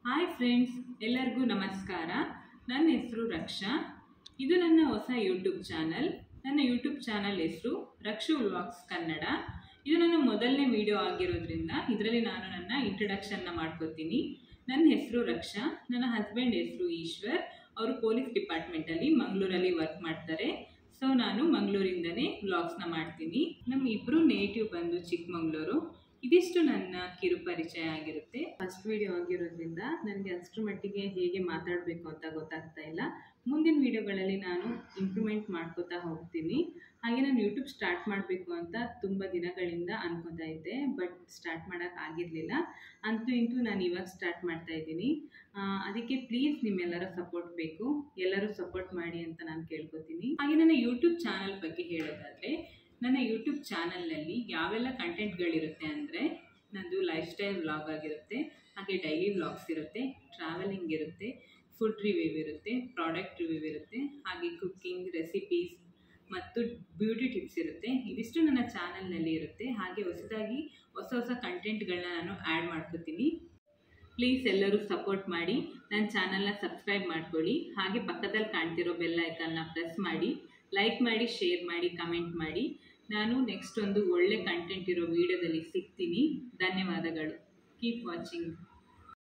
Hi friends, ಎಲ್ಲರಿಗೂ ನಮಸ್ಕಾರ. ನನ್ನ ಹೆಸರು ರಕ್ಷಾ. ಇದು ನನ್ನ ಹೊಸ ಯೂಟ್ಯೂಬ್ ಚಾನಲ್. ನನ್ನ ಯೂಟ್ಯೂಬ್ ಚಾನಲ್ ಹೆಸರು ರಕ್ಷು ವ್ಲಾಗ್ಸ್ ಕನ್ನಡ. ಇದು ನನ್ನ ಮೊದಲನೇ ವಿಡಿಯೋ ಆಗಿರೋದ್ರಿಂದ ಇದರಲ್ಲಿ ನಾನು ನನ್ನ ಇಂಟ್ರಡಕ್ಷನ್ನ ಮಾಡ್ಕೋತೀನಿ. ನನ್ನ ಹೆಸರು ರಕ್ಷಾ. ನನ್ನ ಹಸ್ಬೆಂಡ್ ಹೆಸರು ಈಶ್ವರ್. ಅವರು ಪೊಲೀಸ್ ಡಿಪಾರ್ಟ್ಮೆಂಟಲ್ಲಿ ಮಂಗಳೂರಲ್ಲಿ ವರ್ಕ್ ಮಾಡ್ತಾರೆ. ಸೊ ನಾನು ಮಂಗಳೂರಿಂದನೇ ವ್ಲಾಗ್ಸ್ನ ಮಾಡ್ತೀನಿ. ನಮ್ಮ ಇಬ್ಬರು ನೇಟಿವ್ ಬಂದು ಚಿಕ್ಕಮಗಳೂರು. ಇದಿಷ್ಟು ನನ್ನ ಕಿರು ಪರಿಚಯ ಆಗಿರುತ್ತೆ. ಫಸ್ಟ್ ವಿಡಿಯೋ ಆಗಿರೋದ್ರಿಂದ ನನಗೆ ಅಷ್ಟರ ಮಟ್ಟಿಗೆ ಹೇಗೆ ಮಾತಾಡಬೇಕು ಅಂತ ಗೊತ್ತಾಗ್ತಾ ಇಲ್ಲ. ಮುಂದಿನ ವಿಡಿಯೋಗಳಲ್ಲಿ ನಾನು ಇಂಪ್ರೂವ್ಮೆಂಟ್ ಮಾಡ್ಕೋತಾ ಹೋಗ್ತೀನಿ. ಹಾಗೆ ನಾನು ಯೂಟ್ಯೂಬ್ ಸ್ಟಾರ್ಟ್ ಮಾಡಬೇಕು ಅಂತ ತುಂಬ ದಿನಗಳಿಂದ ಅನ್ಕೋತಾ ಇದ್ದೆ, ಬಟ್ ಸ್ಟಾರ್ಟ್ ಮಾಡೋಕ್ಕಾಗಿರಲಿಲ್ಲ. ಅಂತೂ ಇಂತೂ ನಾನು ಇವಾಗ ಸ್ಟಾರ್ಟ್ ಮಾಡ್ತಾ ಇದ್ದೀನಿ. ಅದಕ್ಕೆ ಪ್ಲೀಸ್ ನಿಮ್ಮೆಲ್ಲರ ಸಪೋರ್ಟ್ ಬೇಕು. ಎಲ್ಲರೂ ಸಪೋರ್ಟ್ ಮಾಡಿ ಅಂತ ನಾನು ಕೇಳ್ಕೊತೀನಿ. ಹಾಗೆ ನನ್ನ ಯೂಟ್ಯೂಬ್ ಚಾನಲ್ ಬಗ್ಗೆ ಹೇಳೋದಾದರೆ, ನನ್ನ ಯೂಟ್ಯೂಬ್ ಚಾನಲ್ನಲ್ಲಿ ಯಾವೆಲ್ಲ ಕಂಟೆಂಟ್ಗಳಿರುತ್ತೆ ಅಂದರೆ, ನಂದು ಲೈಫ್ ಸ್ಟೈಲ್ ವ್ಲಾಗ್ ಆಗಿರುತ್ತೆ, ಹಾಗೆ ಡೈಲಿ ವ್ಲಾಗ್ಸ್ ಇರುತ್ತೆ, ಟ್ರಾವೆಲಿಂಗ್ ಇರುತ್ತೆ, ಫುಡ್ ರಿವ್ಯೂ ಇರುತ್ತೆ, ಪ್ರಾಡಕ್ಟ್ ರಿವ್ಯೂ ಇರುತ್ತೆ, ಹಾಗೆ ಕುಕ್ಕಿಂಗ್ ರೆಸಿಪೀಸ್ ಮತ್ತು ಬ್ಯೂಟಿ ಟಿಪ್ಸ್ ಇರುತ್ತೆ. ಇದಿಷ್ಟು ನನ್ನ ಚಾನಲ್ನಲ್ಲಿ ಇರುತ್ತೆ. ಹಾಗೆ ಹೊಸದಾಗಿ ಹೊಸ ಕಂಟೆಂಟ್ಗಳನ್ನ ನಾನು ಆ್ಯಡ್ ಮಾಡ್ಕೋತೀನಿ. ಪ್ಲೀಸ್ ಎಲ್ಲರೂ ಸಪೋರ್ಟ್ ಮಾಡಿ, ನನ್ನ ಚಾನಲ್ನ ಸಬ್ಸ್ಕ್ರೈಬ್ ಮಾಡ್ಕೊಳ್ಳಿ. ಹಾಗೆ ಪಕ್ಕದಲ್ಲಿ ಕಾಣ್ತಿರೋ ಬೆಲ್ ಐಕನ್ನ ಪ್ರೆಸ್ ಮಾಡಿ, ಲೈಕ್ ಮಾಡಿ, ಶೇರ್ ಮಾಡಿ, ಕಮೆಂಟ್ ಮಾಡಿ. ನಾನು ನೆಕ್ಸ್ಟ್ ಒಂದು ಒಳ್ಳೆ ಕಂಟೆಂಟ್ ಇರೋ ವಿಡಿಯೋದಲ್ಲಿ ಸಿಗ್ತೀನಿ. ಧನ್ಯವಾದಗಳು. Keep watching.